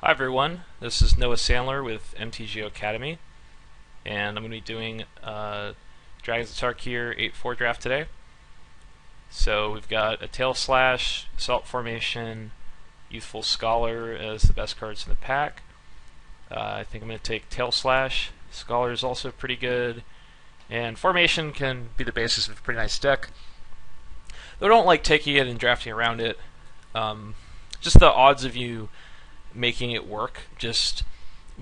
Hi everyone, this is Noah Sandler with Mtgo Academy, and I'm going to be doing Dragons of Tarkir 8-4 draft today. So we've got a Tail Slash, Assault Formation, Youthful Scholar as the best cards in the pack. I think I'm going to take Tail Slash. Scholar is also pretty good, and Formation can be the basis of a pretty nice deck. Though I don't like taking it and drafting around it. Just the odds of you making it work, just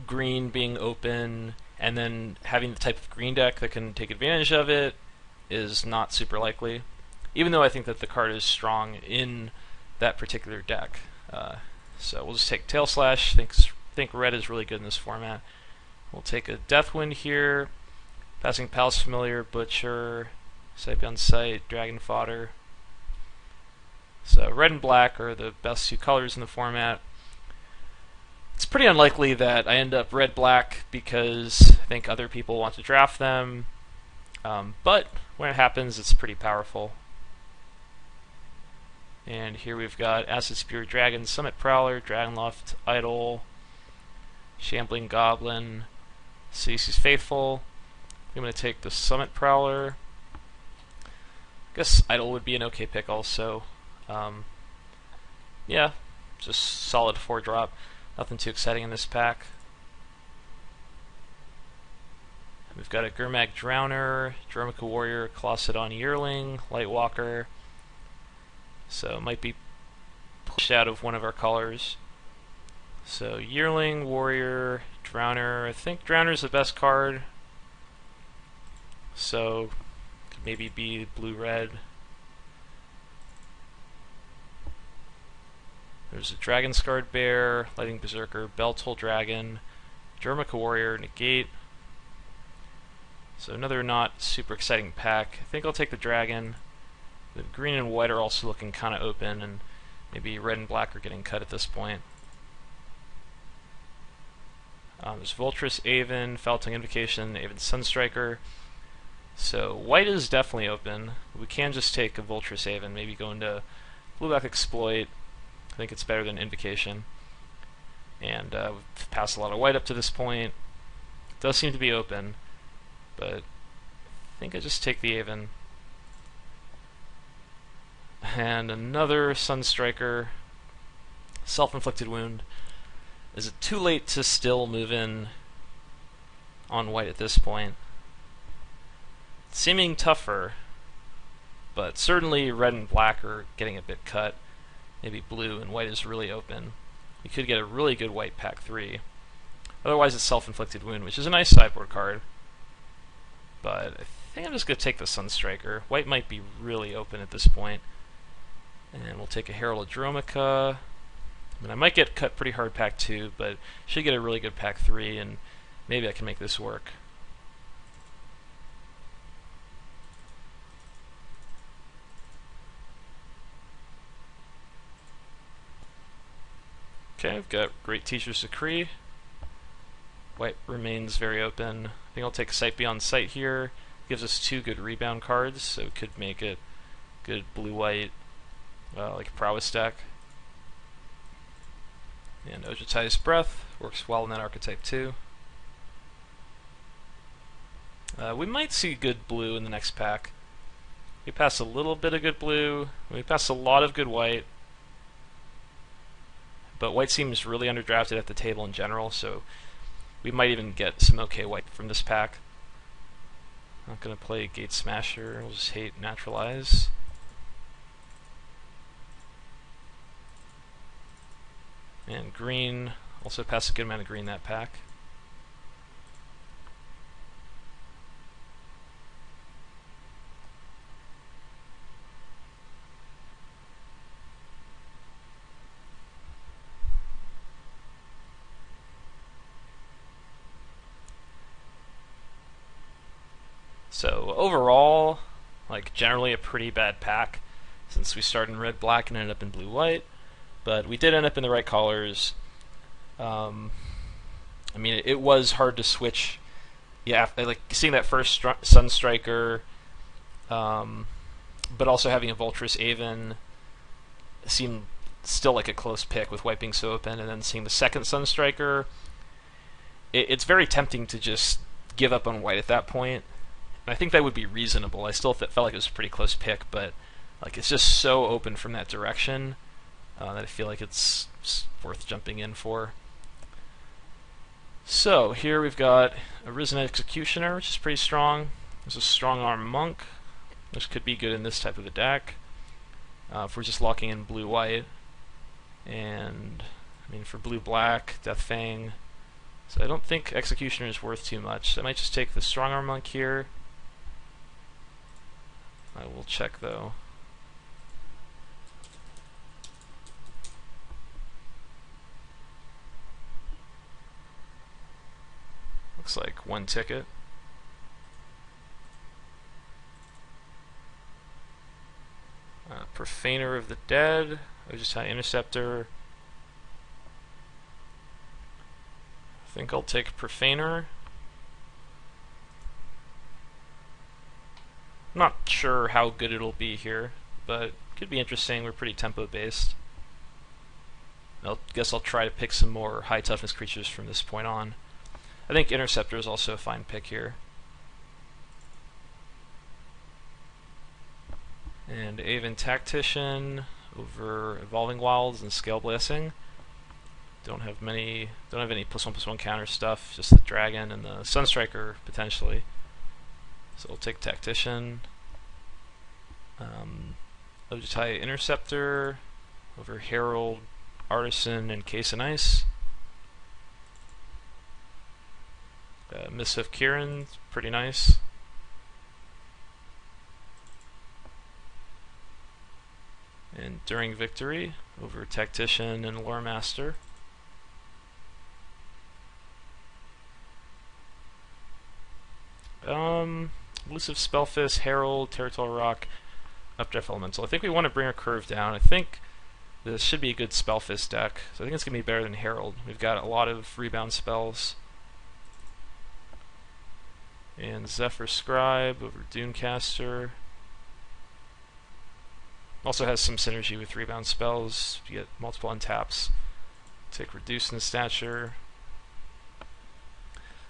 green being open and then having the type of green deck that can take advantage of it is not super likely, even though I think that the card is strong in that particular deck. So we'll just take Tail Slash. Think red is really good in this format. We'll take a Deathwind here, passing Palace Familiar, Butcher, Sight on Sight, Dragon Fodder. So red and black are the best two colors in the format. It's pretty unlikely that I end up red-black because I think other people want to draft them, but when it happens, it's pretty powerful. And here we've got Acid Spear Dragon, Summit Prowler, Dragonloft Idol, Shambling Goblin, Cece's Faithful. I'm going to take the Summit Prowler. I guess Idol would be an okay pick also. Yeah, just solid 4-drop. Nothing too exciting in this pack. We've got a Gurmag Drowner, Dromica Warrior, Colossedon Yearling, Lightwalker. So it might be pushed out of one of our colors. So Yearling, Warrior, Drowner. I think Drowner's the best card. So could maybe be blue-red. There's a Dragon Scarred Bear, Lightning Berserker, Belltoll Dragon, Dromica Warrior, Negate. So another not super exciting pack. I think I'll take the Dragon. The green and white are also looking kind of open, and maybe red and black are getting cut at this point. There's Voltress Aven, Foul-Tongue Invocation, Aven Sunstriker. So white is definitely open. We can just take a Voltress Aven, maybe go into Blue-Black Exploit. I think it's better than Invocation. And we've passed a lot of white up to this point. It does seem to be open, but I think I just take the Aven. And another Sunstriker. Self-Inflicted Wound. Is it too late to still move in on white at this point? Seeming tougher, but certainly red and black are getting a bit cut. Maybe blue and white is really open. We could get a really good white pack 3. Otherwise it's Self-Inflicted Wound, which is a nice sideboard card. But I think I'm just going to take the Sunstriker. White might be really open at this point. And we'll take a Herald of Dromica. I mean, I might get cut pretty hard pack 2, but should get a really good pack 3, and maybe I can make this work. Okay, I've got Great Teacher's Decree. White remains very open. I think I'll take Sight Beyond Sight here. Gives us 2 good rebound cards, so it could make it good blue-white, like a prowess deck. And Ojutai's Breath works well in that archetype too. We might see good blue in the next pack. We pass a little bit of good blue. We pass a lot of good white. But white seems really underdrafted at the table in general, so we might even get some okay white from this pack. I'm not going to play Gate Smasher, we'll just hate Naturalize. And green, also pass a good amount of green that pack. So overall, like generally a pretty bad pack, since we started in red-black and ended up in blue-white, but we did end up in the right colors. I mean, it was hard to switch. Yeah, like seeing that first Sunstriker, but also having a Voltress Aven seemed still like a close pick with white being so open, and then seeing the second Sunstriker. It's very tempting to just give up on white at that point. And I think that would be reasonable. I still felt like it was a pretty close pick, but like it's just so open from that direction that I feel like it's worth jumping in for. So here we've got a Risen Executioner, which is pretty strong. There's a Strong Arm Monk, which could be good in this type of a deck. If we're just locking in blue-white. And, I mean, for blue-black, Death Fang. So I don't think Executioner is worth too much. So I might just take the Strong Arm Monk here. I will check, though. Looks like one ticket. Profaner of the Dead, Odyssey Interceptor. I think I'll take Profaner. I'm not sure how good it'll be here, but it could be interesting. We're pretty tempo based. I guess I'll try to pick some more high toughness creatures from this point on. I think Interceptor is also a fine pick here. And Aven Tactician over Evolving Wilds and Scale Blasting. Don't have any +1/+1 counter stuff, just the Dragon and the Sunstriker potentially. So we'll take Tactician. Odyssey Interceptor over Herald, Artisan, and Case and Ice. Miss of Kieran, pretty nice. And During Victory over Tactician and Lore Master. Elusive Spellfist, Herald, Territorial Rock, Updraft Elemental. I think we want to bring our curve down. I think this should be a good Spellfist deck, so I think it's going to be better than Herald. We've got a lot of rebound spells. And Zephyr Scribe over Dunecaster. Also has some synergy with rebound spells. You get multiple untaps. Take Reduce in Stature.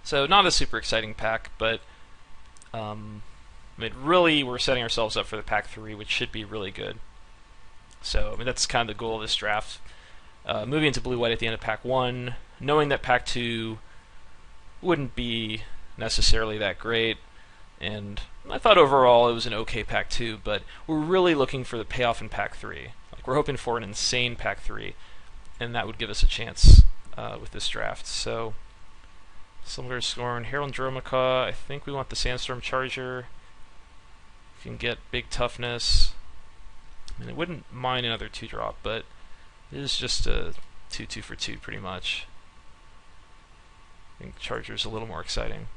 So not a super exciting pack, but I mean, really we're setting ourselves up for the pack 3, which should be really good. So I mean, that's kind of the goal of this draft. Moving into blue-white at the end of pack 1, knowing that pack 2 wouldn't be necessarily that great, and I thought overall it was an okay pack 2, but we're really looking for the payoff in pack 3. Like, we're hoping for an insane pack 3, and that would give us a chance with this draft. So Similar Scorn, Herald Dromacaw. I think we want the Sandstorm Charger. You can get big toughness. I mean, I wouldn't mind another 2-drop, but it is just a 2/2 for 2 pretty much. I think Charger's a little more exciting.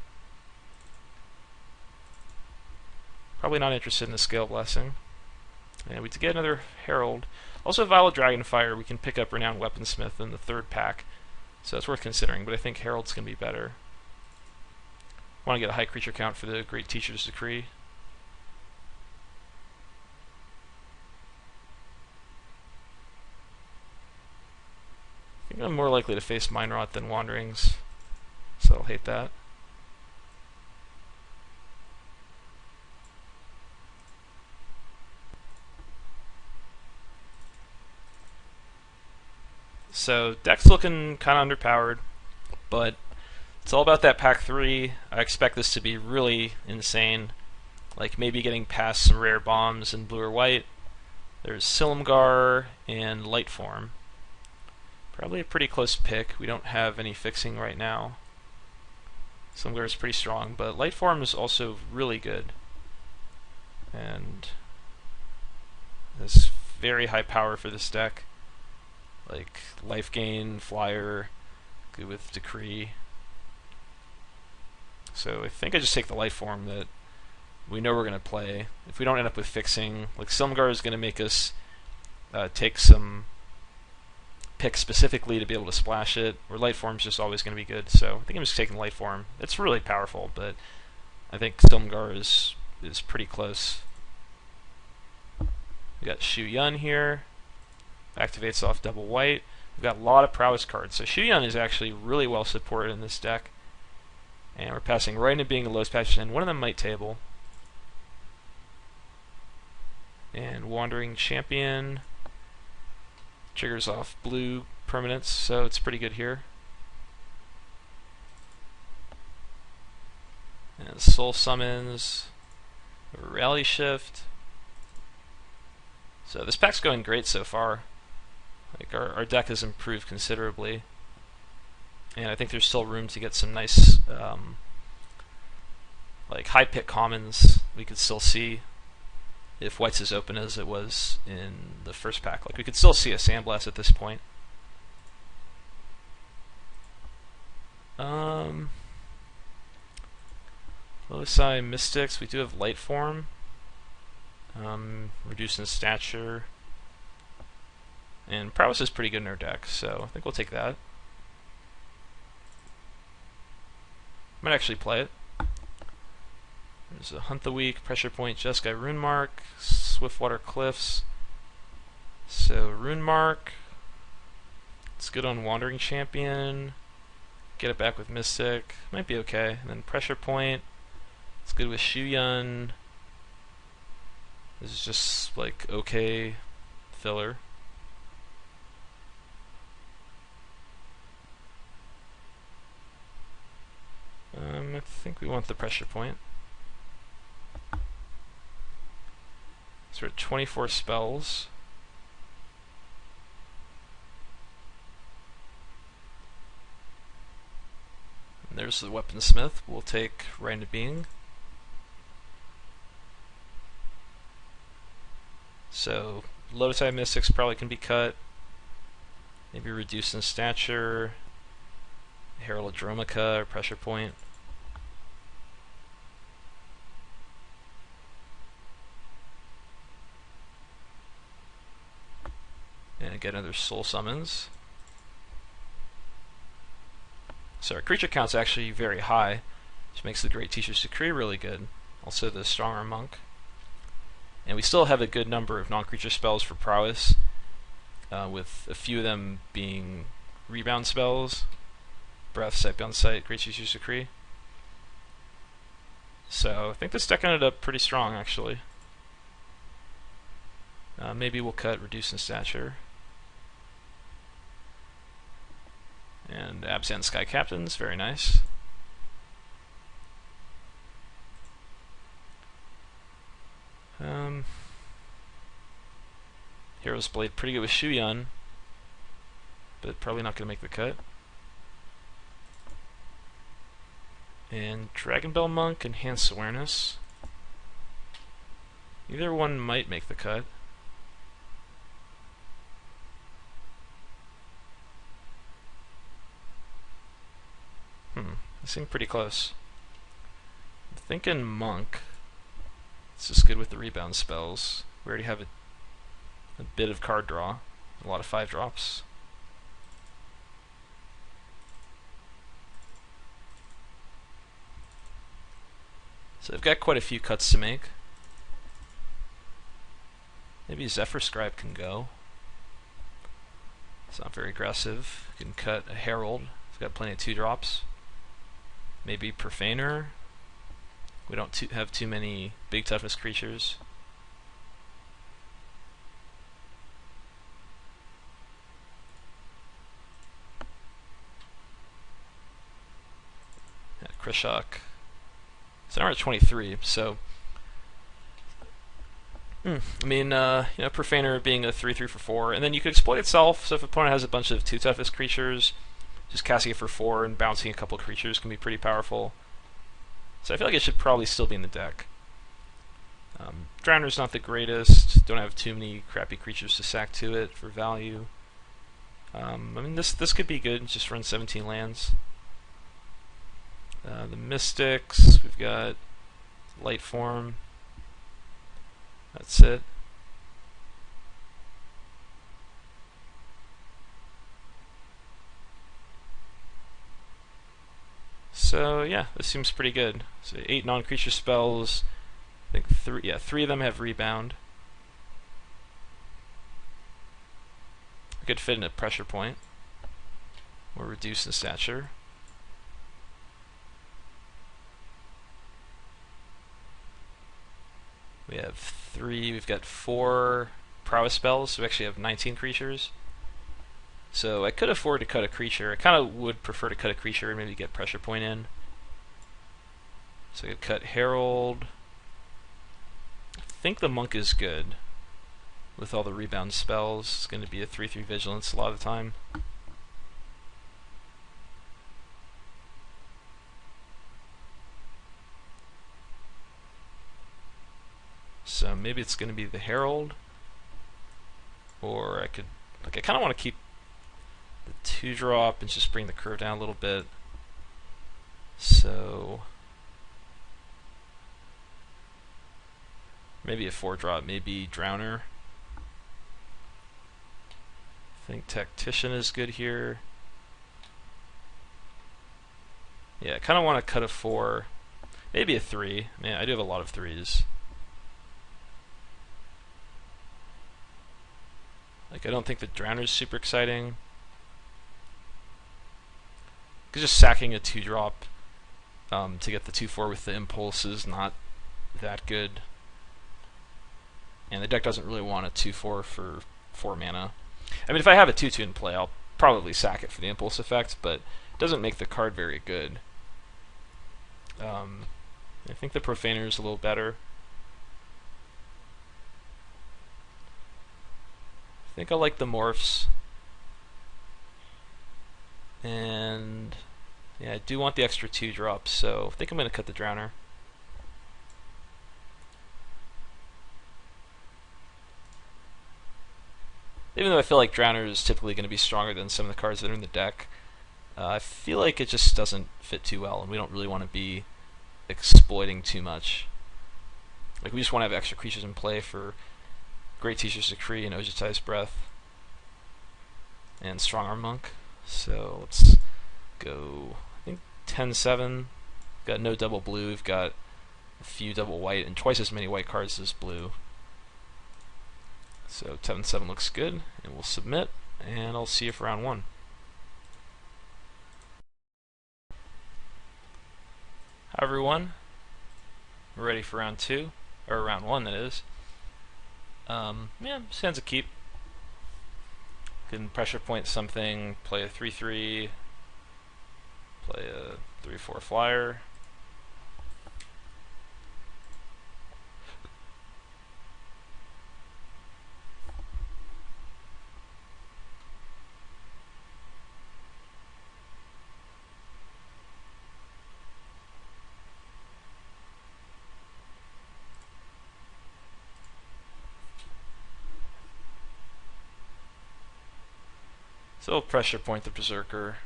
Probably not interested in the Scale Blessing. And we did get another Herald. Also, Violet Dragonfire, we can pick up Renowned Weaponsmith in the 3rd pack. So it's worth considering, but I think Herald's going to be better. Want to get a high creature count for the Great Teacher's Decree. I think I'm more likely to face Mind Rot than Wanderings, so I'll hate that. So deck's looking kind of underpowered, but it's all about that pack 3. I expect this to be really insane, like maybe getting past some rare bombs in blue or white. There's Silumgar and Lightform. Probably a pretty close pick. We don't have any fixing right now. Silumgar is pretty strong, but Lightform is also really good. And has very high power for this deck. Like life gain, flyer, good with Decree. So I think I just take the Lightform that we know we're going to play. If we don't end up with fixing, like Silumgar is going to make us take some picks specifically to be able to splash it, or Lightform's just always going to be good. So I think I'm just taking Lightform. It's really powerful, but I think Silumgar is pretty close. We got Shu Yun here. activates off double white. We've got a lot of prowess cards, so Shuyun is actually really well supported in this deck. And we're passing right into being a lowest patch, and one of them might table. And Wandering Champion triggers off blue permanents, so it's pretty good here. And Soul Summons, Rally Shift. So this pack's going great so far. Like our deck has improved considerably, and I think there's still room to get some nice like high pick commons we could still see if white's as open as it was in the first pack. Like we could still see a Sandblast at this point. Odyssey Mystics, we do have Light Form, reducing stature, and Prowess is pretty good in our deck, so I think we'll take that. Might actually play it. There's a Hunt the Weak, Pressure Point, Jeskai Runemark, Swiftwater Cliffs. So Runemark, it's good on Wandering Champion. Get it back with Mystic, might be okay. And then Pressure Point, it's good with Shuyun. This is just like okay filler. I think we want the Pressure Point. So we're at 24 spells. And there's the Weaponsmith. We'll take right into being. So Lotus Eye Mystics probably can be cut. Maybe reduced in stature. Herald of Dromica or Pressure Point. And get another Soul Summons. So our creature count's actually very high, which makes the Great Teacher's Decree really good. Also the Strong-Arm Monk. And we still have a good number of non-creature spells for prowess, with a few of them being rebound spells. Breath, Sight Beyond Sight, Great Teacher's Decree. So I think this deck ended up pretty strong, actually. Maybe we'll cut Reduce in Stature. And Absent Sky Captains, very nice. Hero's Blade, pretty good with Shuyun, but probably not going to make the cut. And Dragon Bell Monk, Enhanced Awareness. Either one might make the cut. They seem pretty close. I'm thinking Monk. It's just good with the rebound spells. We already have a bit of card draw, a lot of 5-drops. So I've got quite a few cuts to make. Maybe Zephyr Scribe can go. It's not very aggressive. You can cut a Herald. It's got plenty of 2-drops. Maybe Profaner. We don't have too many big toughness creatures. Yeah, Krishak. So now we're at 23, so I mean, Profaner being a 3/3 for 4, and then you could exploit itself. So if an opponent has a bunch of 2 toughest creatures, just casting it for 4 and bouncing a couple creatures can be pretty powerful. So I feel like it should probably still be in the deck. Drowner's not the greatest. Don't have too many crappy creatures to sack to it for value. I mean, this could be good. Just run 17 lands. The Mystics, we've got Light Form. That's it. So yeah, this seems pretty good. So 8 non-creature spells. I think 3 of them have rebound. could fit in a pressure point or reduce in stature. We have 3, we've got 4 prowess spells, so we actually have 19 creatures. So I could afford to cut a creature. I kind of would prefer to cut a creature and maybe get pressure point in. So I could cut Herald. I think the Monk is good with all the rebound spells. It's going to be a 3/3 vigilance a lot of the time. So maybe it's going to be the Herald, or I could, like, I kind of want to keep the 2-drop and just bring the curve down a little bit. So maybe a 4-drop, maybe Drowner. I think Tactician is good here. Yeah, I kind of want to cut a 4, maybe a 3. Man, I do have a lot of 3s. Like, I don't think the Drowner is super exciting. Because just sacking a 2-drop to get the 2/4 with the impulse is not that good. And the deck doesn't really want a 2/4 for 4 mana. I mean, if I have a 2/2 in play, I'll probably sack it for the impulse effect, but it doesn't make the card very good. I think the Profaner is a little better. I think I like the morphs. And yeah, I do want the extra 2-drops, so I think I'm going to cut the Drowner. Even though I feel like Drowner is typically going to be stronger than some of the cards that are in the deck, I feel like it just doesn't fit too well, and we don't really want to be exploiting too much. Like, we just want to have extra creatures in play for Great Teacher's Decree and Ojutai's Breath and Strong Arm Monk. So let's go, I think 10-7. Got no double blue, we've got a few double white and twice as many white cards as blue. So 10-7 looks good, and we'll submit, and I'll see you for round 1. Hi everyone, we're ready for round 2, or round 1 that is. Yeah, stands a keep. Can pressure point something, play a 3/3, play a 3/4 flyer. So we'll pressure point the Berserker.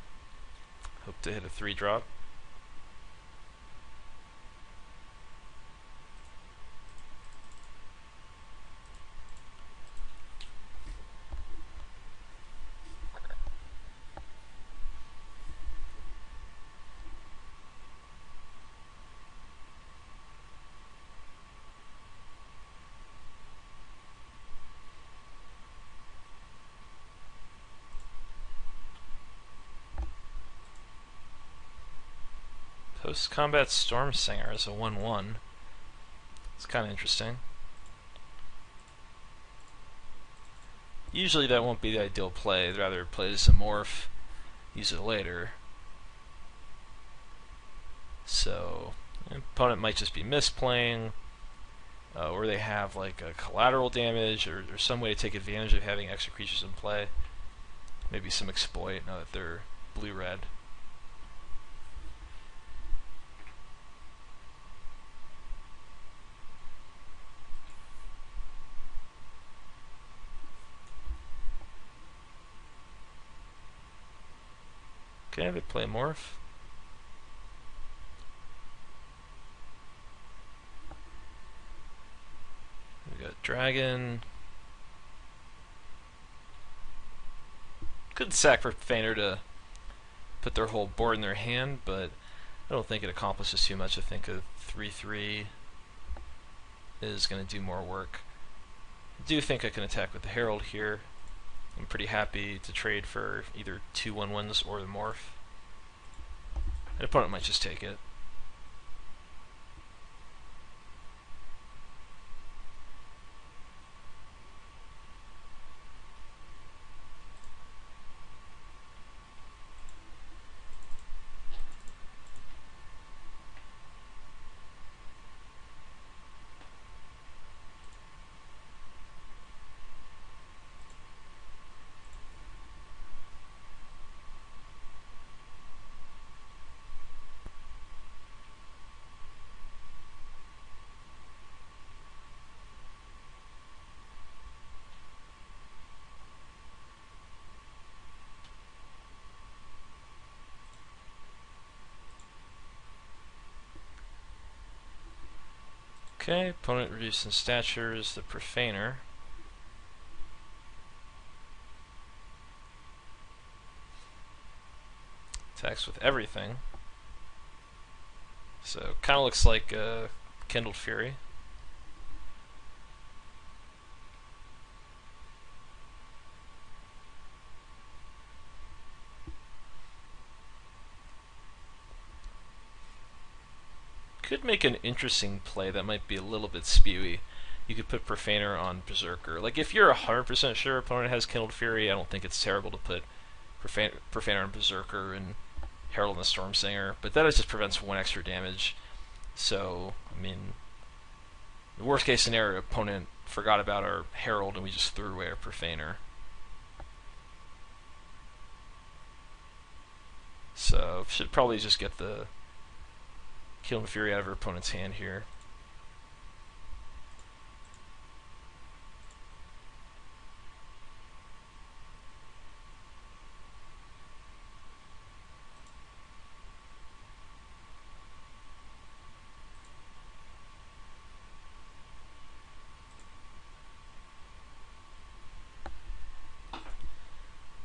Hope to hit a 3-drop. Post-combat Storm Singer is a 1/1. It's kind of interesting. Usually that won't be the ideal play. I'd rather play this as a morph, use it later. So, an opponent might just be misplaying, or they have like a collateral damage, or some way to take advantage of having extra creatures in play. Maybe some exploit now that they're blue-red. Okay, they play morph. We got dragon. Could sack for Feiner to put their whole board in their hand, but I don't think it accomplishes too much. I think a 3/3 is going to do more work. I do think I can attack with the Herald here. I'm pretty happy to trade for either 2/1/1s or the morph. An opponent might just take it. Okay, opponent reduced in stature is the Profaner. Attacks with everything. So, kind of looks like Kindled Fury. Could make an interesting play that might be a little bit spewy. You could put Profaner on Berserker. Like, if you're 100% sure opponent has Kindled Fury, I don't think it's terrible to put Profaner on Berserker and Herald on the Stormsinger, but that just prevents 1 extra damage. So, I mean, the worst case scenario, opponent forgot about our Herald and we just threw away our Profaner. So, should probably just get the Kindled Fury out of our opponent's hand here.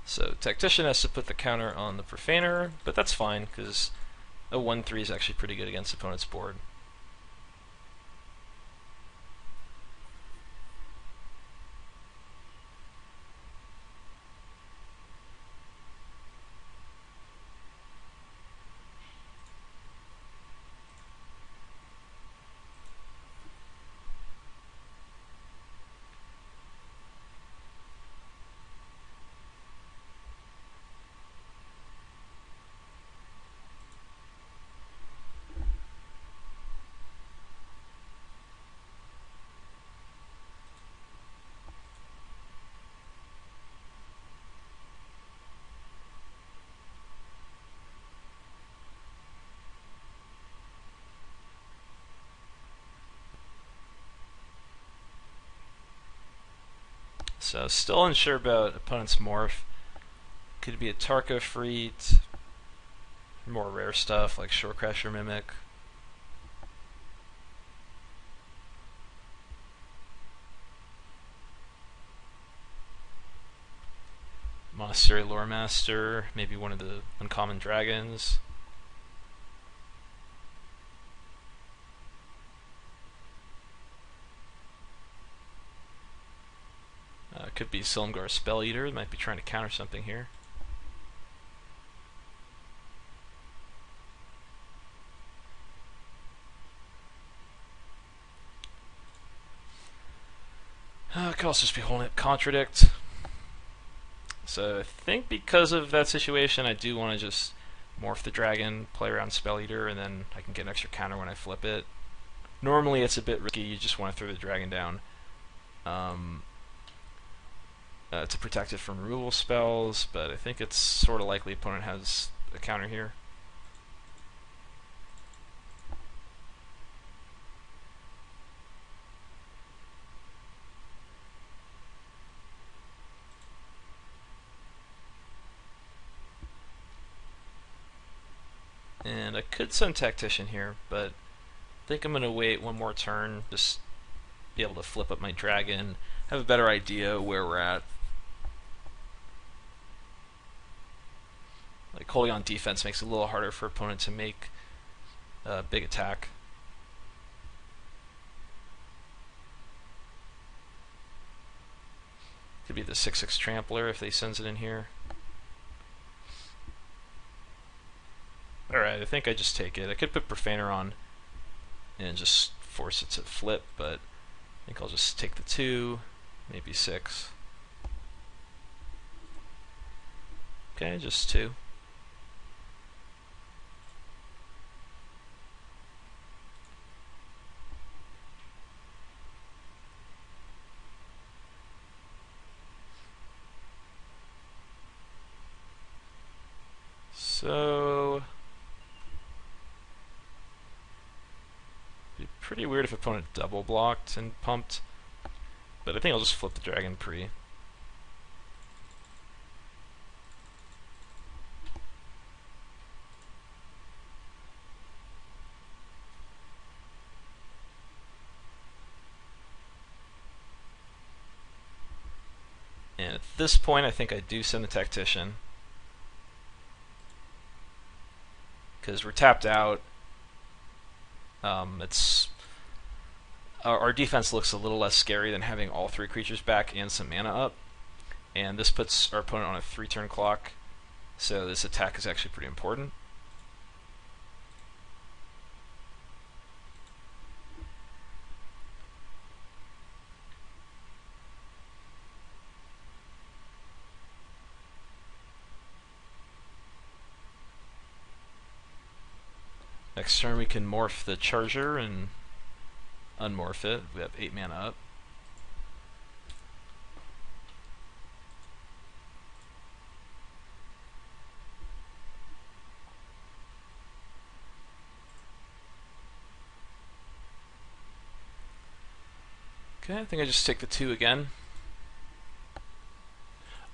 So Tactician has to put the counter on the Profaner, but that's fine because a 1/3 is actually pretty good against opponent's board. So still unsure about opponent's morph. Could be a Tarkir Freet, more rare stuff like Shore Crasher Mimic. Monastery Lore Master, maybe one of the uncommon dragons. Could be Silumgar Spell Eater, might be trying to counter something here. Could also just be holding it Contradict. So I think because of that situation, I do want to just morph the dragon, play around Spell Eater, and then I can get an extra counter when I flip it. Normally it's a bit risky, you just want to throw the dragon down to protect it from removal spells, but I think it's sort of likely opponent has a counter here. And I could send Tactician here, but I think I'm going to wait one more turn, just be able to flip up my dragon, have a better idea where we're at. Like, holding on defense makes it a little harder for opponent to make a big attack. Could be the 6/6 trampler if they sends it in here. Alright, I think I just take it. I could put Profaner on and just force it to flip, but I think I'll just take the 2, maybe 6. Okay, just 2. So it'd be pretty weird if opponent double blocked and pumped, but I think I'll just flip the dragon pre. And at this point I think I do send the Tactician, because we're tapped out. It's our defense looks a little less scary than having all 3 creatures back and some mana up, and this puts our opponent on a 3-turn clock, so this attack is actually pretty important. Next turn we can morph the Charger and unmorph it. We have 8 mana up. Okay, I think I just take the 2 again.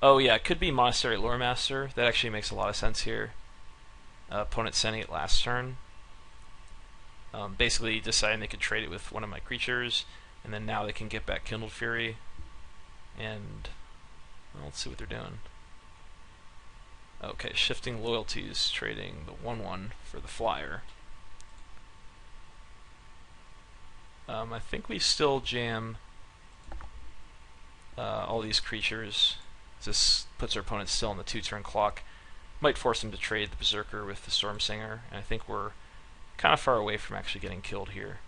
Oh yeah, it could be Monastery Lore Master. That actually makes a lot of sense here. Opponent sending it last turn. Basically deciding they could trade it with one of my creatures, and then now they can get back Kindled Fury. And well, let's see what they're doing. Okay, Shifting Loyalties, trading the 1/1 for the flyer. I think we still jam all these creatures. This puts our opponent still on the 2-turn clock. Might force him to trade the Berserker with the Stormsinger, and I think we're kind of far away from actually getting killed here.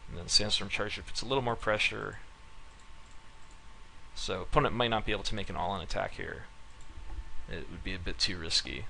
And then Sandstorm Charger puts a little more pressure, so opponent might not be able to make an all-in attack here. It would be a bit too risky.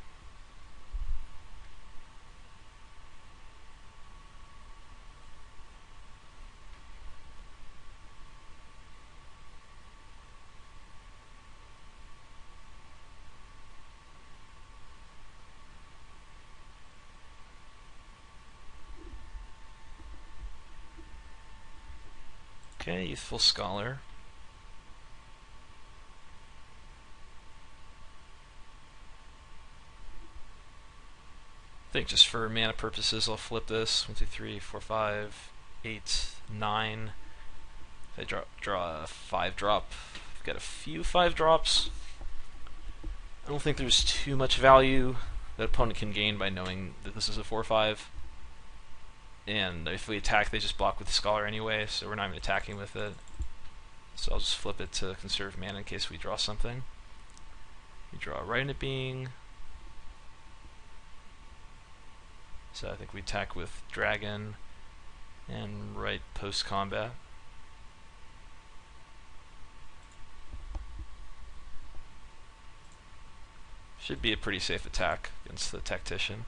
Okay, Youthful Scholar. I think just for mana purposes I'll flip this. 1, 2, 3, 4, 5, 8, 9. If I draw a 5-drop, I've got a few 5-drops. I don't think there's too much value that opponent can gain by knowing that this is a 4/5. And if we attack, they just block with the Scholar anyway, so we're not even attacking with it. So I'll just flip it to conserve mana in case we draw something. We draw a Radiant Being. So I think we attack with Dragon and right post-combat. Should be a pretty safe attack against the Tactician.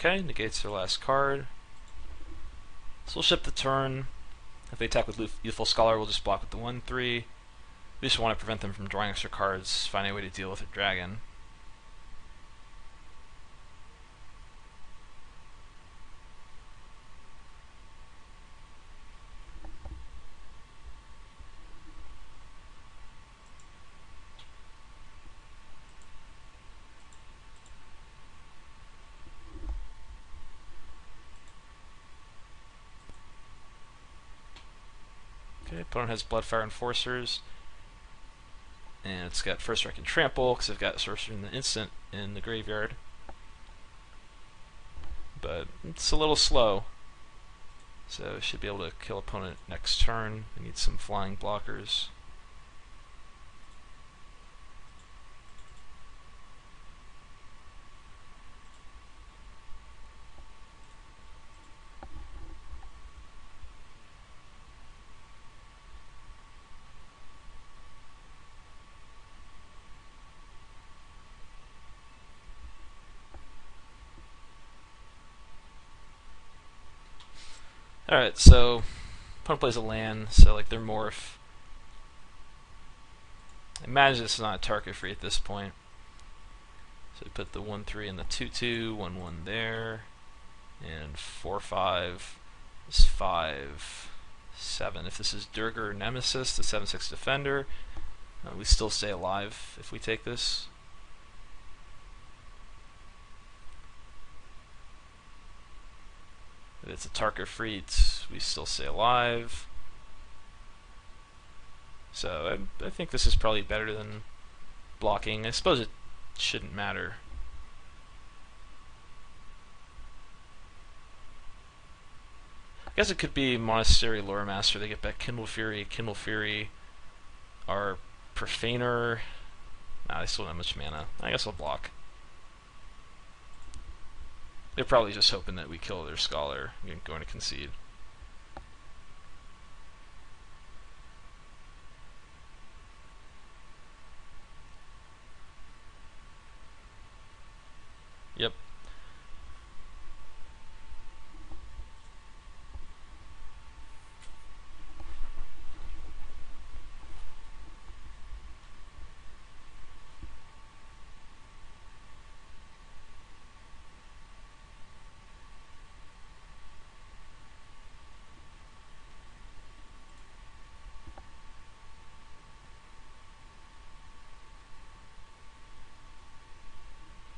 Okay, negates their last card. So we'll ship the turn. If they attack with Youthful Scholar, we'll just block with the 1/3. We just want to prevent them from drawing extra cards, find a way to deal with a dragon. Okay, opponent has Bloodfire Enforcers, and it's got First Strike and Trample because I've got Sorcerer in the Instant in the graveyard. But it's a little slow, so it should be able to kill opponent next turn. I need some flying blockers. Alright, so opponent plays a land, so like their morph. I imagine it's not a Tarkir free at this point. So we put the 1/3 and the 2/2, 1/1 there, and 4/5 is 5/7. If this is Durgar Nemesis, the 7/6 defender, we still stay alive if we take this. If it's a Tarkir Freet, we still stay alive. So I think this is probably better than blocking. I suppose it shouldn't matter. I guess it could be Monastery Lore Master. They get back Kindle Fury. Kindle Fury are Profaner. Nah, they still don't have much mana. I guess I'll block. They're probably just hoping that we kill their Scholar. I'm going to concede. Yep.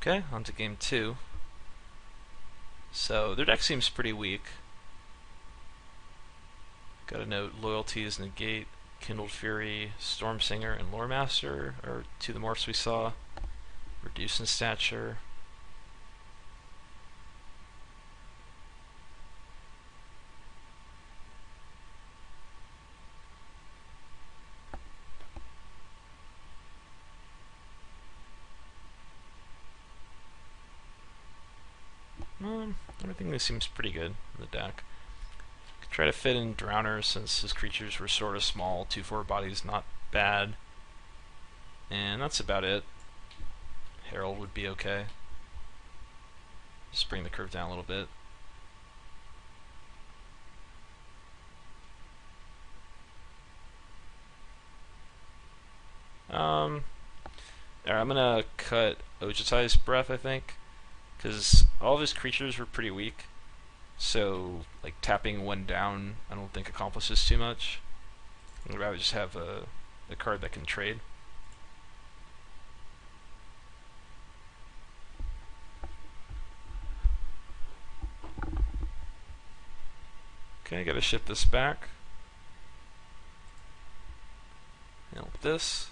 Okay, on to game 2. So their deck seems pretty weak. Gotta note, Loyalties negate, Kindled Fury, Stormsinger, and Lore Master are two of the morphs we saw. Reduce in stature. Everything seems pretty good in the deck. Could try to fit in Drowner since his creatures were sort of small. 2/4 body's not bad. And that's about it. Herald would be okay. Just bring the curve down a little bit. Alright, I'm gonna cut Ojutai's Breath, I think, because all of his creatures were pretty weak. So, like, tapping one down, I don't think accomplishes too much. I'd rather just have a card that can trade. Okay, gotta ship this back. And with this.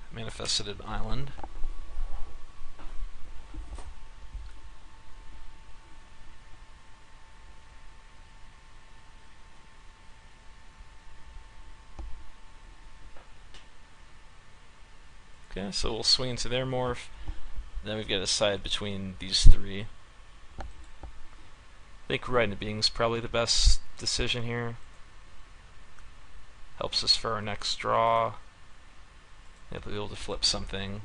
Manifested an island. Okay, so we'll swing into their morph. Then we've got to decide between these three. I think Right into Being's probably the best decision here. Helps us for our next draw. We'll be able to flip something.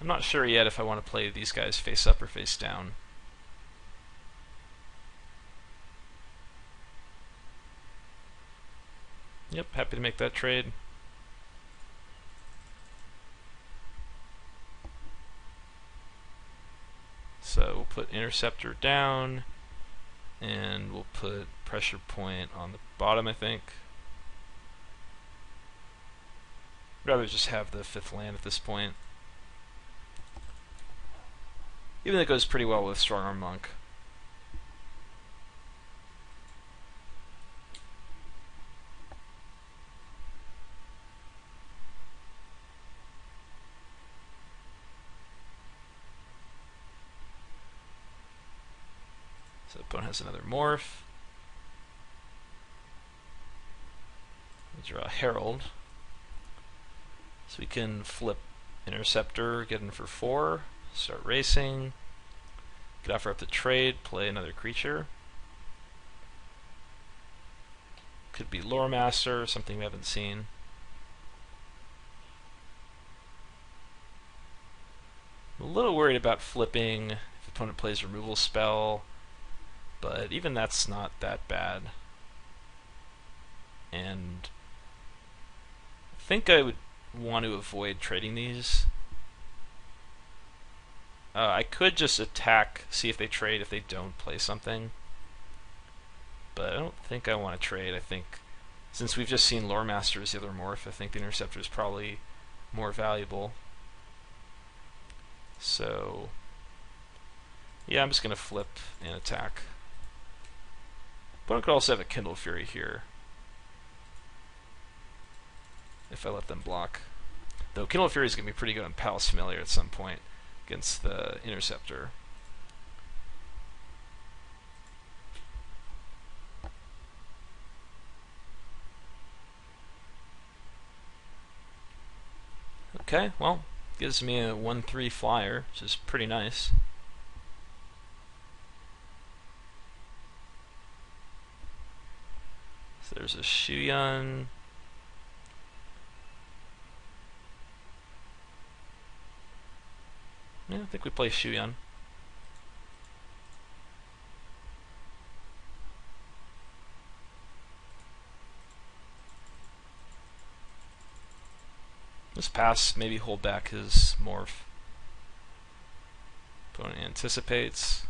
I'm not sure yet if I want to play these guys face up or face down. Yep, happy to make that trade. So we'll put interceptor down, and we'll put pressure point on the bottom, I think. I'd rather just have the 5th land at this point. Even though it goes pretty well with Strong Arm Monk. So the opponent has another morph. We'll draw a Herald. So we can flip Interceptor, get in for 4, start racing, could offer up the trade, play another creature. Could be Lore Master, something we haven't seen. I'm a little worried about flipping if the opponent plays removal spell, but even that's not that bad. And I think I would want to avoid trading these. I could just attack, see if they trade if they don't play something. But I don't think I want to trade. I think since we've just seen Lore Master as the other morph, I think the Interceptor is probably more valuable. So yeah, I'm just going to flip and attack. Opponent could also have a Kindle Fury here if I let them block. Though Kindle Fury is going to be pretty good on Palace Familiar at some point against the Interceptor. Okay, well, gives me a 1/3 flyer, which is pretty nice. So there's a Shuyan. Yeah, I think we play Shuyan. Just pass, maybe hold back his morph. Opponent anticipates.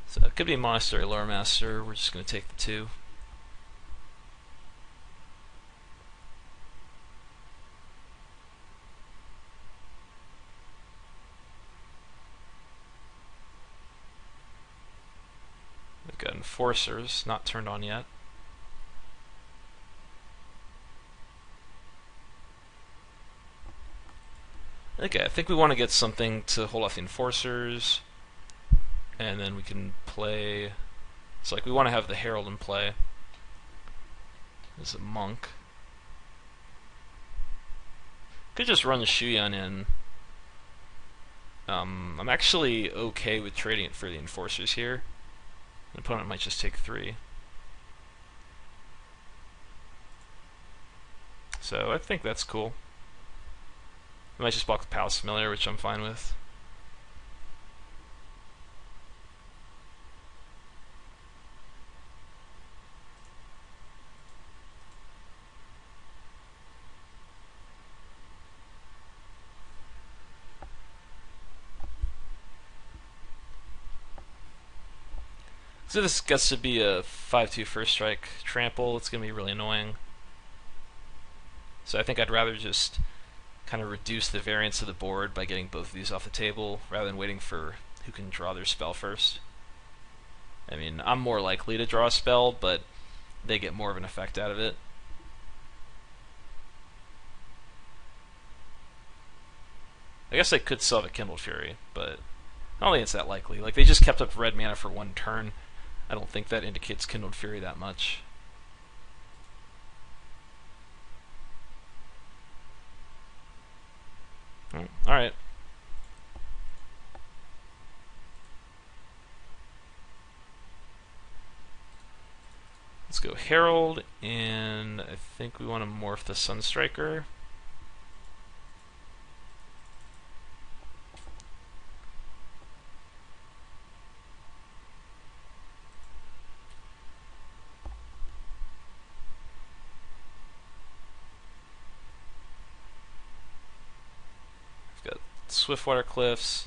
So it could be Monastery Lore Master. We're just going to take the 2. We've got Enforcers, not turned on yet. Okay, I think we want to get something to hold off the Enforcers. And then we can play. It's like we want to have the Herald in play. There's a Monk. Could just run the Shuyan in. I'm actually okay with trading it for the Enforcers here. The opponent might just take 3. So I think that's cool. I might just block the Palace Familiar, which I'm fine with. So this gets to be a 5/2 first strike trample. It's going to be really annoying. So I think I'd rather just kind of reduce the variance of the board by getting both of these off the table rather than waiting for who can draw their spell first. I mean, I'm more likely to draw a spell, but they get more of an effect out of it. I guess I could still have a Kindle Fury, but I don't think it's that likely. Like, they just kept up red mana for one turn. I don't think that indicates Kindled Fury that much. Alright. Let's go Herald, and I think we want to morph the Sunstriker. We've got Swiftwater Cliffs,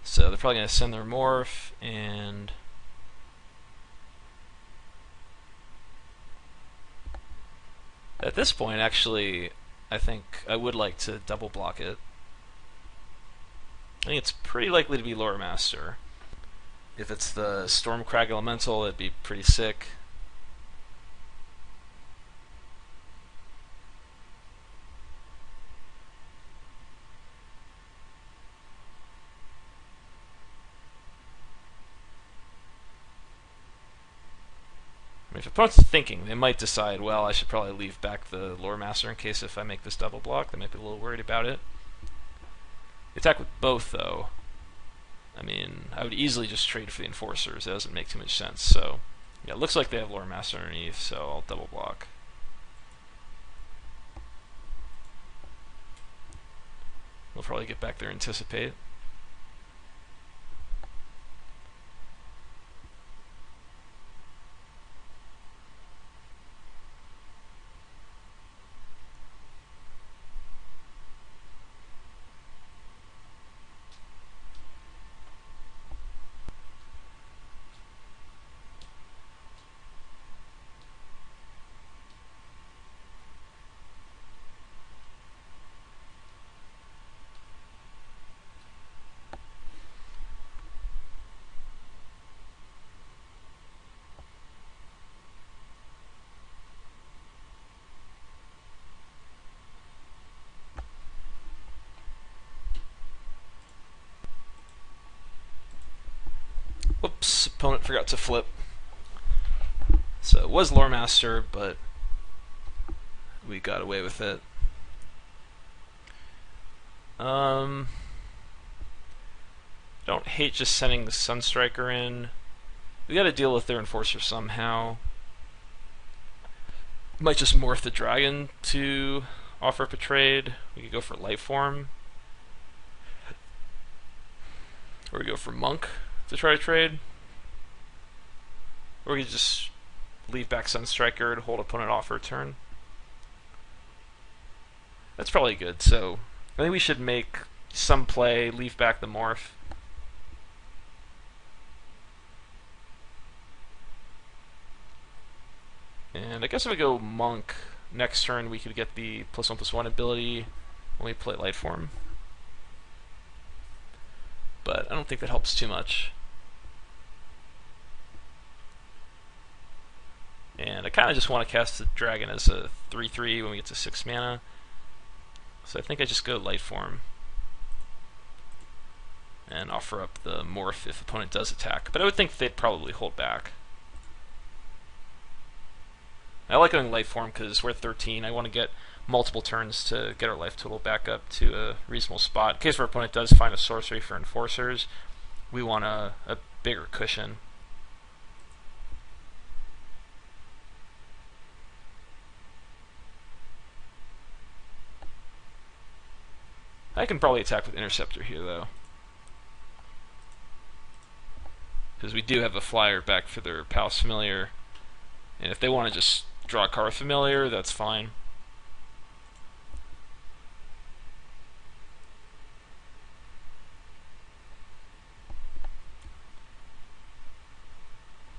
so they're probably going to send their morph, and at this point, actually, I think I would like to double block it. I think it's pretty likely to be Lore Master. If it's the Stormcrag Elemental, it'd be pretty sick. I mean, if opponent's thinking, they might decide, well, I should probably leave back the Lore Master in case if I make this double block. They might be a little worried about it. Attack with both, though. I mean, I would easily just trade for the Enforcers. That doesn't make too much sense. So, yeah, it looks like they have Lore Master underneath, so I'll double block. We'll probably get back there and Anticipate. Whoops, opponent forgot to flip. So it was Lore Master, but we got away with it. Don't hate just sending the Sunstriker in. We gotta deal with their Enforcer somehow. Might just morph the Dragon to offer up a trade. We could go for Lightform. Or we go for Monk to try to trade. Or we could just leave back Sunstriker to hold opponent off for a turn. That's probably good, so I think we should make some play, leave back the morph. And I guess if we go Monk, next turn we could get the +1/+1 ability when we play Lightform. But I don't think that helps too much. And I kind of just want to cast the Dragon as a 3/3 when we get to 6 mana. So I think I just go Lightform. And offer up the morph if opponent does attack. But I would think they'd probably hold back. I like going Lightform because we're 13. I want to get multiple turns to get our life total back up to a reasonable spot. In case our opponent does find a sorcery for Enforcers, we want a bigger cushion. I can probably attack with Interceptor here, though. Because we do have a flyer back for their Palace Familiar. And if they want to just draw a card Familiar, that's fine.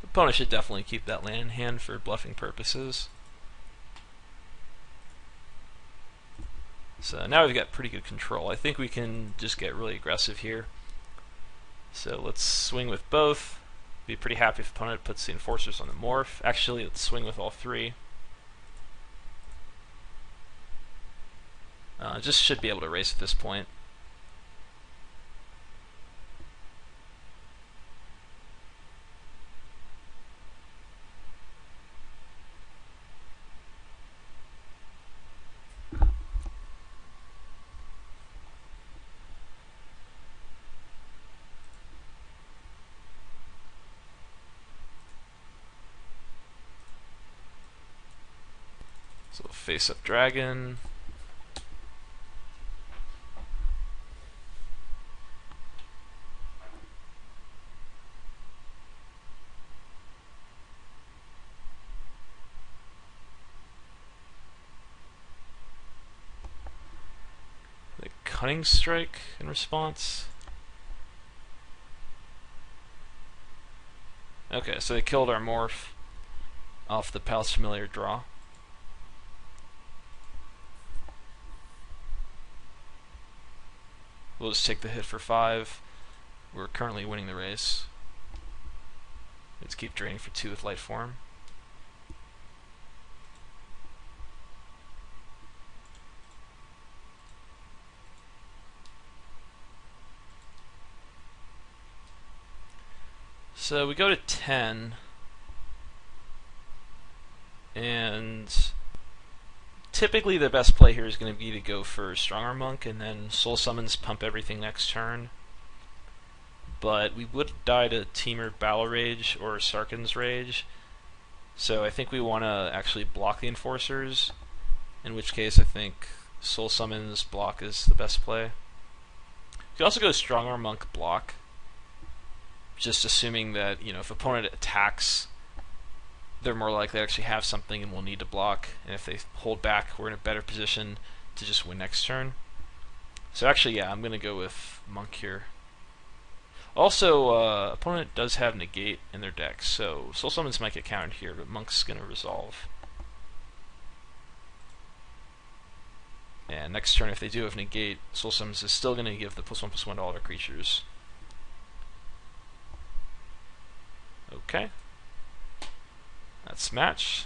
The opponent should definitely keep that land in hand for bluffing purposes. So now we've got pretty good control. I think we can just get really aggressive here. So let's swing with both. Be pretty happy if opponent puts the Enforcers on the morph. Actually, let's swing with all three. Just should be able to race at this point. So face up dragon. The cunning strike in response. Okay, so they killed our morph off the Palace Familiar draw. We'll just take the hit for 5. We're currently winning the race. Let's keep draining for 2 with light form. So we go to 10, and typically the best play here is going to be to go for Strongarm Monk and then Soul Summons, pump everything next turn. But we would die to Temur Battle Rage or Sarkhan's Rage, so I think we want to actually block the Enforcers, in which case I think Soul Summons block is the best play. You could also go Strongarm Monk block, just assuming that, you know, if opponent attacks, they're more likely to actually have something and we'll need to block, and if they hold back, we're in a better position to just win next turn. So actually, yeah, I'm going to go with Monk here. Also, opponent does have Negate in their deck, so Soul Summons might get countered here, but Monk's going to resolve. And next turn, if they do have Negate, Soul Summons is still going to give the +1/+1 to all their creatures. Okay. That's match.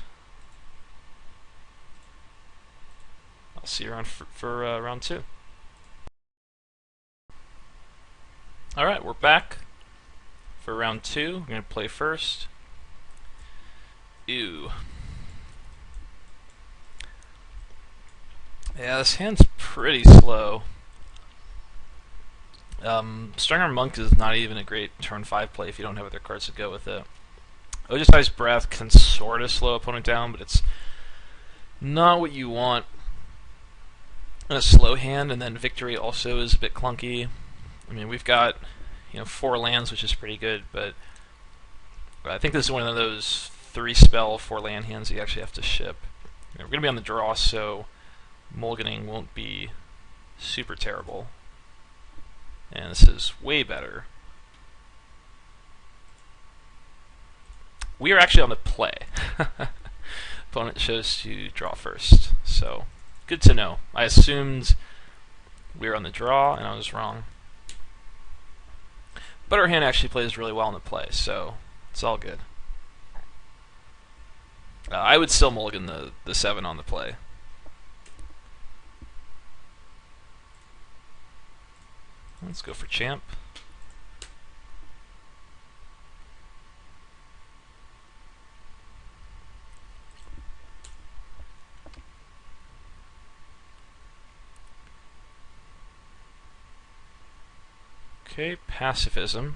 I'll see you around for round 2. Alright, we're back for round 2. We're going to play first. Ew. Yeah, this hand's pretty slow. Strongarm Monk is not even a great turn 5 play if you don't have other cards to go with it. Ojutai's Breath can sort of slow opponent down, but it's not what you want in a slow hand, and then Victory also is a bit clunky. I mean, we've got, you know, 4 lands, which is pretty good, but I think this is one of those 3-spell 4-land hands you actually have to ship. You know, we're going to be on the draw, so mulliganing won't be super terrible. And this is way better. We are actually on the play. Opponent chose to draw first, so good to know. I assumed we were on the draw, and I was wrong. But our hand actually plays really well in the play, so it's all good. I would still mulligan the 7 on the play. Let's go for Champ. Okay, Pacifism.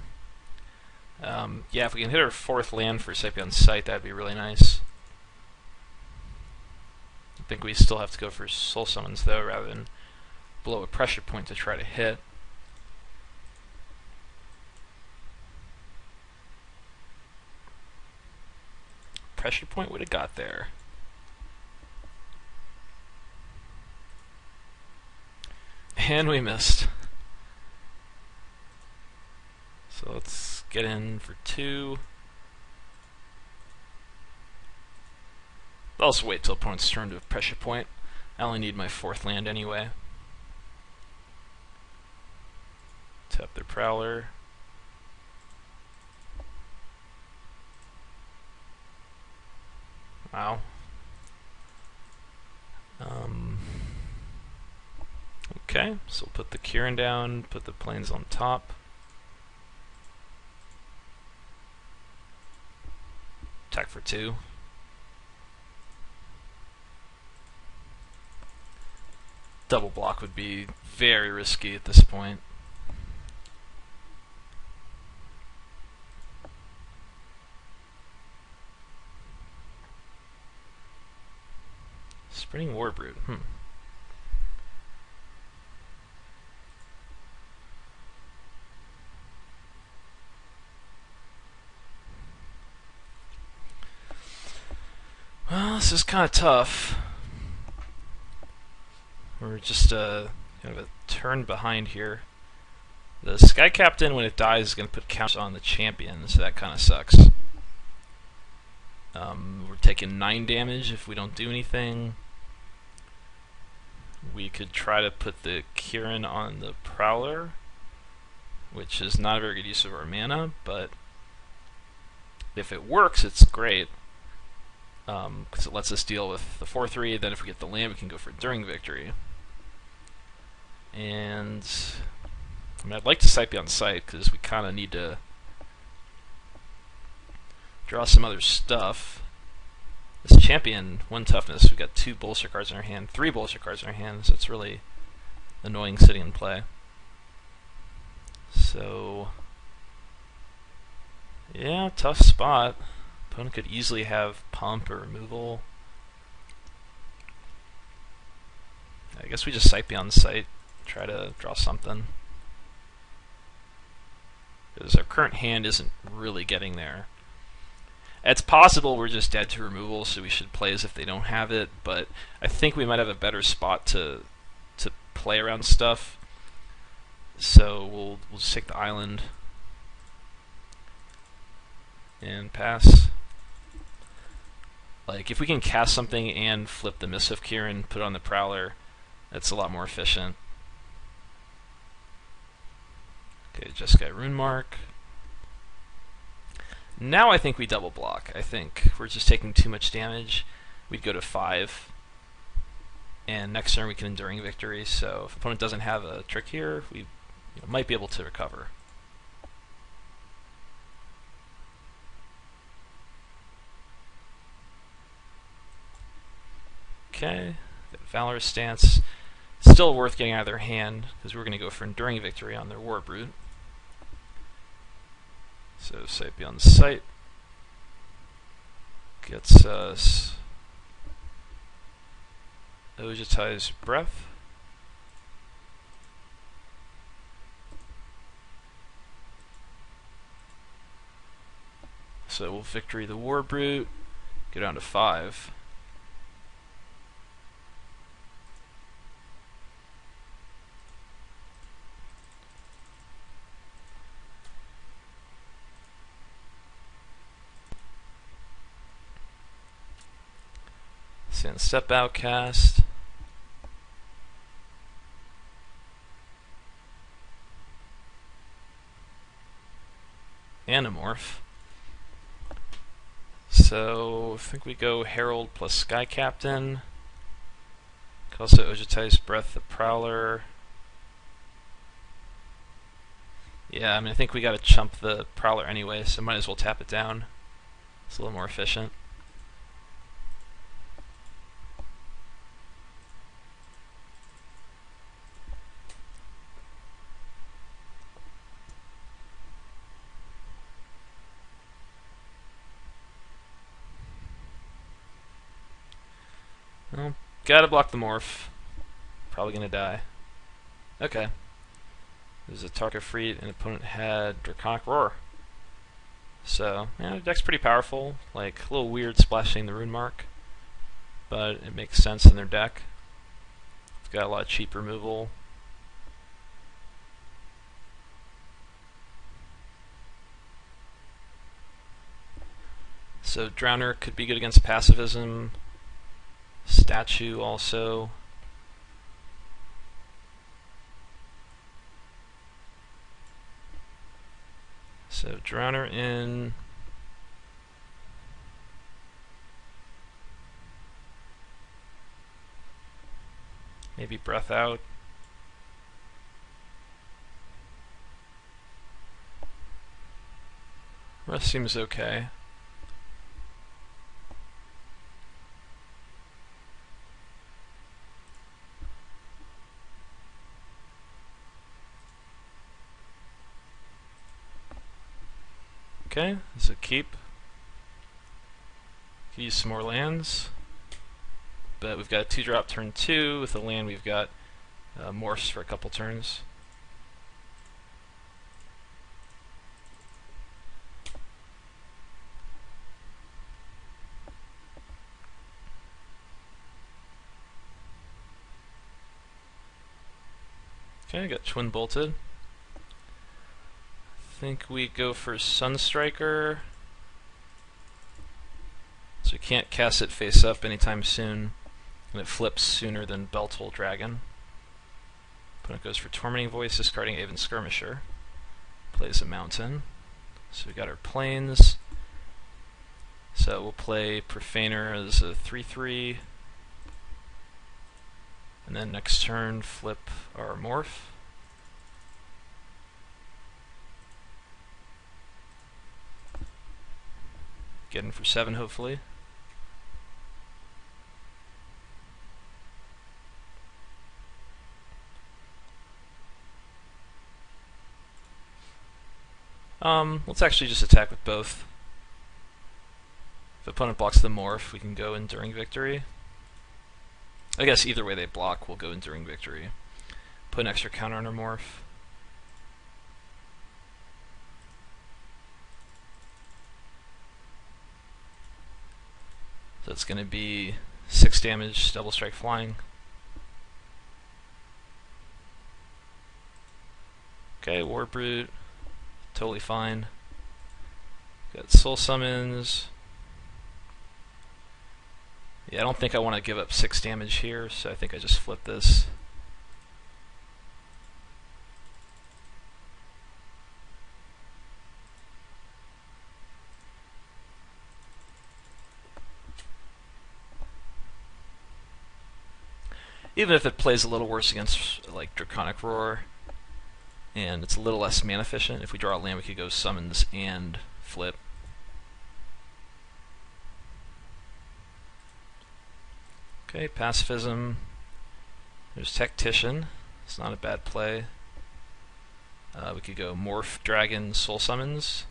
Yeah, if we can hit our 4th land for Saipion's Sight, that'd be really nice. I think we still have to go for Soul Summons, though, rather than blow a pressure point to try to hit. Pressure point would have got there. And we missed. So let's get in for 2. I'll also wait till opponent's turn to a pressure point. I only need my 4th land anyway. Tap their Prowler. Wow. Okay, so we'll put the Kieran down, put the planes on top. Attack for 2. Double block would be very risky at this point. Spreading Warbrute. Well, this is kind of tough. We're just kind of a turn behind here. The Sky Captain, when it dies, is going to put counters on the champion, so that kind of sucks. We're taking 9 damage if we don't do anything. We could try to put the Kieran on the Prowler, which is not a very good use of our mana, but if it works, it's great. Because it lets us deal with the 4/3, then if we get the land, we can go for Enduring Victory. And I mean, I'd like to Sight Beyond Sight, because we kind of need to draw some other stuff. This champion, 1 toughness, we've got 2 bolster cards in our hand, 3 bolster cards in our hand, so it's really annoying sitting in play. So, yeah, tough spot. Opponent could easily have pump or removal. I guess we just Sight Beyond Sight, try to draw something. Because our current hand isn't really getting there. It's possible we're just dead to removal, so we should play as if they don't have it, but I think we might have a better spot to play around stuff. So we'll just take the island and pass. Like, if we can cast something and flip the Missive Kieran, put it on the Prowler, that's a lot more efficient. Okay, just got Rune Mark. Now I think we double block. I think we're just taking too much damage. We'd go to 5. And next turn we can Enduring Victory, so if opponent doesn't have a trick here, we might be able to recover. Okay, Valorous Stance. Still worth getting out of their hand, because we're going to go for Enduring Victory on their Warbrute. So Sight Beyond Sight gets us Ojutai's Breath. So we'll Victory the Warbrute, go down to 5. Sand Step Outcast. Animorph. So I think we go Herald plus Sky Captain. Could also Ojutai's Breath the Prowler. Yeah, I mean, I think we gotta chump the Prowler anyway, so might as well tap it down. It's a little more efficient. Well, gotta block the morph. Probably gonna die. Okay. There's a Tarkir Freed, and opponent had Draconic Roar. So, yeah, the deck's pretty powerful. Like, a little weird splashing the Rune Mark, but it makes sense in their deck. It's got a lot of cheap removal. So Drowner could be good against Pacifism. Statue also. So Drowner in. Maybe Breath out. Rest seems okay. Okay, this is a keep. Could use some more lands. but we've got a 2-drop turn 2. With the land, we've got morphs for a couple turns. Okay, got twin bolted. I think we go for Sunstriker. So we can't cast it face up anytime soon, and it flips sooner than Beltol Dragon. Opponent goes for Tormenting Voice, discarding Aven Skirmisher. Plays a Mountain. So we got our plains. So we'll play Profaner as a 3/3. And then next turn, flip our morph. Get in for 7, hopefully. Let's actually just attack with both. If the opponent blocks the morph, we can go Enduring Victory. I guess either way they block, we'll go Enduring Victory. Put an extra counter on our morph. So it's going to be 6 damage, double strike flying. Okay, War Brute, totally fine. Got Soul Summons. Yeah, I don't think I want to give up 6 damage here, so I think I just flip this. Even if it plays a little worse against like Draconic Roar, and it's a little less mana efficient, if we draw a land we could go Summons and flip. Okay, Pacifism. There's Tactician. It's not a bad play. We could go Morph, Dragon, Soul Summons.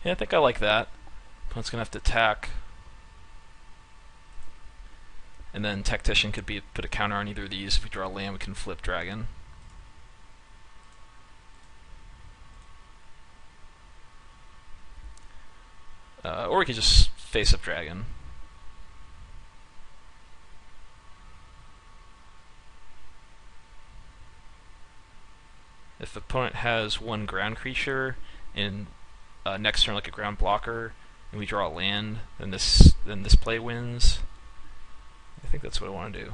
Yeah, I think I like that. Opponent's gonna have to attack. And then Tactician could be put a counter on either of these. If we draw a land, we can flip Dragon. Or we could just face up Dragon. If the opponent has one ground creature and next turn like a ground blocker, and we draw a land, then this play wins. I think that's what I want to do.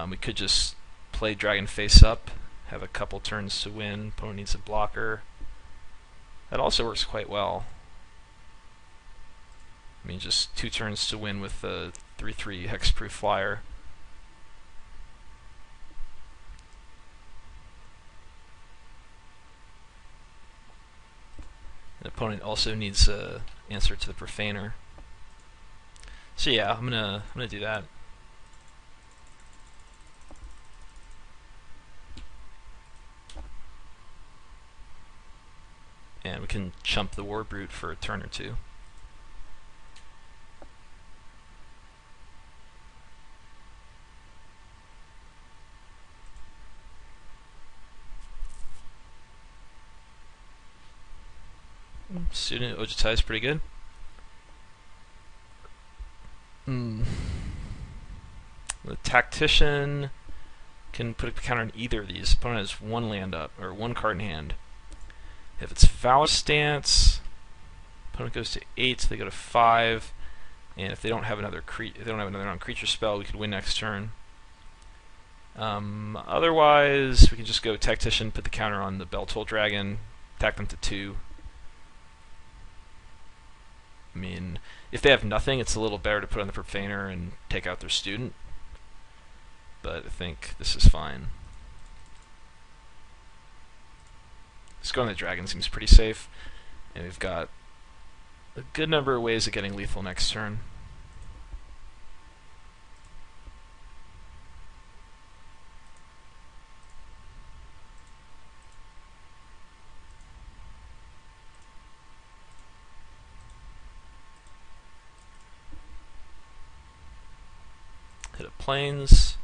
We could just play Dragon face up, have a couple turns to win. Opponent needs a blocker. That also works quite well. I mean, just 2 turns to win with the 3/3 hexproof flyer. The opponent also needs an answer to the Profaner. So yeah, I'm gonna do that. And we can chump the War Brute for a turn or 2. Student Ojitai is pretty good. The Tactician can put a counter on either of these. Opponent has 1 land up, or 1 card in hand. If it's Foul Stance, opponent goes to 8, they go to 5, and if they don't have another non-creature spell, we could win next turn. Otherwise, we can just go Tactician, put the counter on the Beltol Dragon, attack them to 2. I mean, if they have nothing, it's a little better to put on the Profaner and take out their student. But I think this is fine. Just going to the Dragon seems pretty safe. And we've got a good number of ways of getting lethal next turn. planes.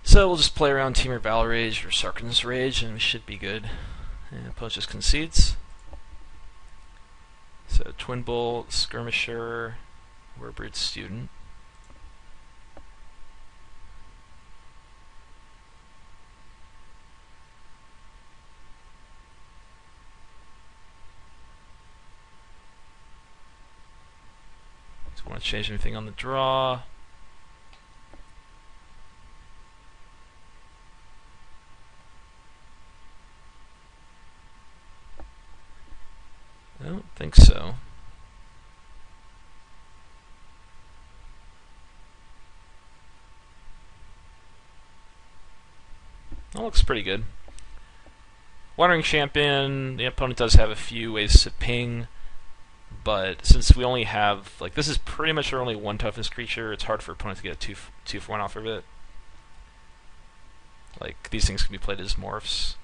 So we'll just play around Temur Battle Rage or Sarkhan's Rage and we should be good. And opponent just concedes. So Twin Bolt, Skirmisher, Warbird Student. Want to change anything on the draw? I don't think so. That looks pretty good. Wandering Champion, the opponent does have a few ways to ping. But since we only have, like, this is pretty much our only one toughness creature, it's hard for opponents to get a 2 for 1 off of it. Like, these things can be played as morphs.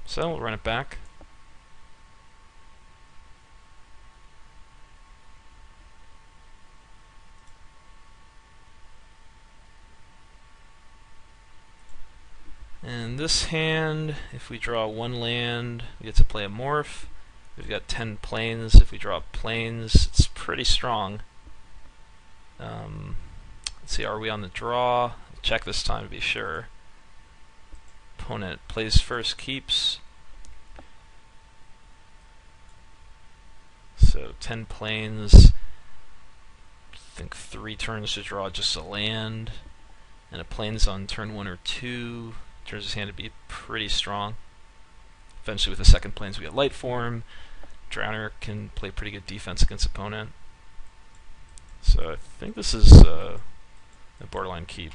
So, we'll run it back. And this hand, if we draw 1 land, we get to play a morph. We've got 10 planes. If we draw planes, it's pretty strong. Let's see, are we on the draw? I'll check this time to be sure. Opponent plays first, keeps. So 10 planes. I think 3 turns to draw just a land. And a plane's on turn 1 or 2. Turns his hand to be pretty strong. Eventually with the second planes we get Light Form. Drowner can play pretty good defense against opponent. So I think this is a borderline keep.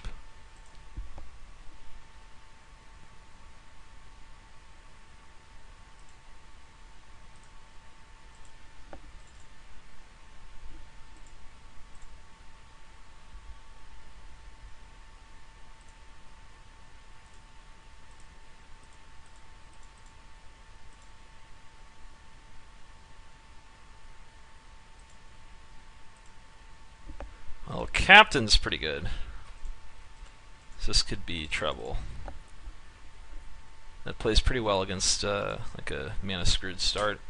Well, Captain's pretty good. So this could be trouble. That plays pretty well against like a mana screwed start.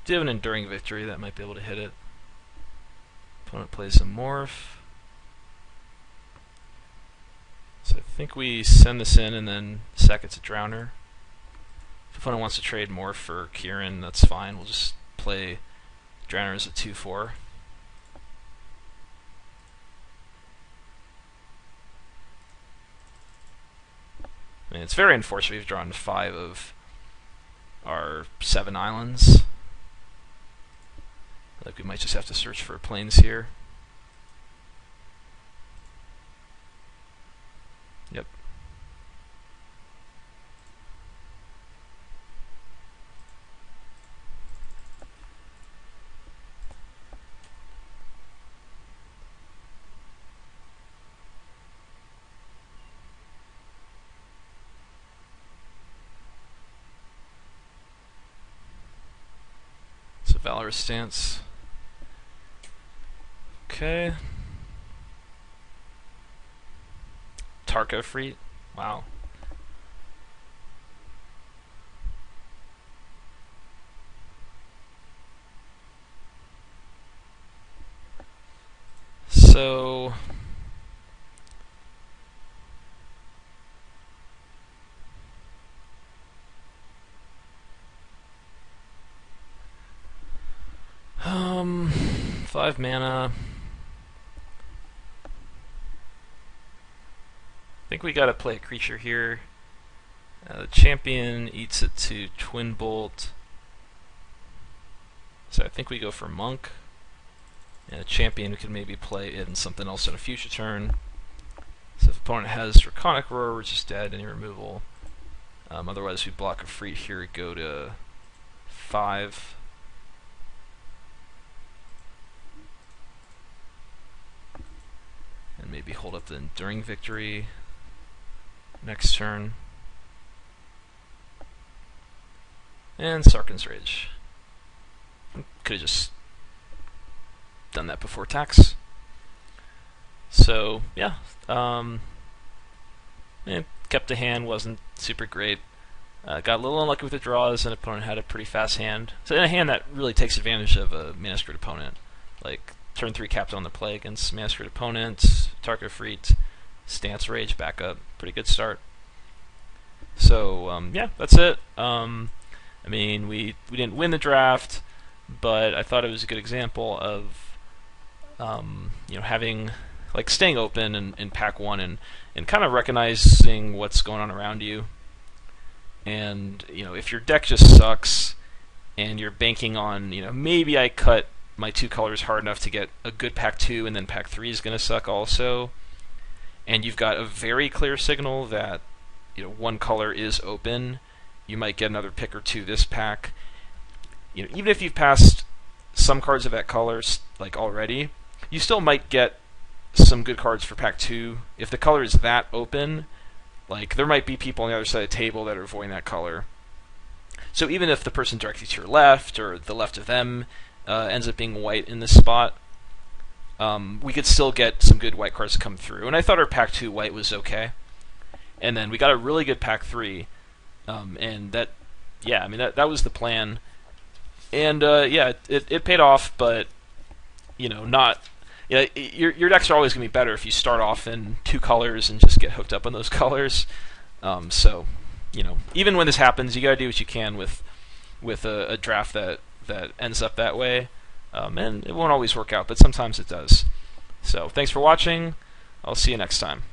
Do have an Enduring Victory that might be able to hit it. Opponent plays a morph. So I think we send this in and then sack it to Drowner. If the opponent wants to trade morph for Kieran, that's fine. We'll just play Drowner as a 2/4. I mean, it's very unfortunate we've drawn 5 of our 7 islands. Like, we might just have to search for planes here. Yep. So Valorous Stance. Okay. Tarkir Freet. Wow. So five mana. I think we gotta play a creature here. The champion eats it to Twin Bolt. So I think we go for Monk. And a champion could maybe play it in something else on a future turn. So if the opponent has Draconic Roar, we're just dead, any removal. Otherwise we block a free here, go to 5. And maybe hold up the Enduring Victory next turn. And Sarkhan's Rage. Could have just done that before tax. So, yeah. Kept the hand, wasn't super great. Got a little unlucky with the draws, and opponent had a pretty fast hand. So in a hand that really takes advantage of a Mana Screwed opponent. Like, turn 3 Captain on the play against Mana Screwed opponent, Tarkir Freet, Stance Rage, backup. Pretty good start. So, yeah, that's it. I mean, we didn't win the draft, but I thought it was a good example of, having, like, staying open in pack 1 and kind of recognizing what's going on around you. And, if your deck just sucks and you're banking on, maybe I cut my 2 colors hard enough to get a good pack 2 and then pack 3 is going to suck also, and you've got a very clear signal that, 1 color is open, you might get another pick or 2 this pack. Even if you've passed some cards of that color, like, already, you still might get some good cards for pack 2. If the color is that open, like, there might be people on the other side of the table that are avoiding that color. So even if the person directly to your left or the left of them ends up being white in this spot, we could still get some good white cards to come through. And I thought our pack 2 white was okay. And then we got a really good pack 3. And that, yeah, I mean, that was the plan. And, yeah, it paid off, but, not... your decks are always going to be better if you start off in 2 colors and just get hooked up on those colors. So, even when this happens, you got to do what you can with a draft that ends up that way. And it won't always work out, but sometimes it does. So, thanks for watching. I'll see you next time.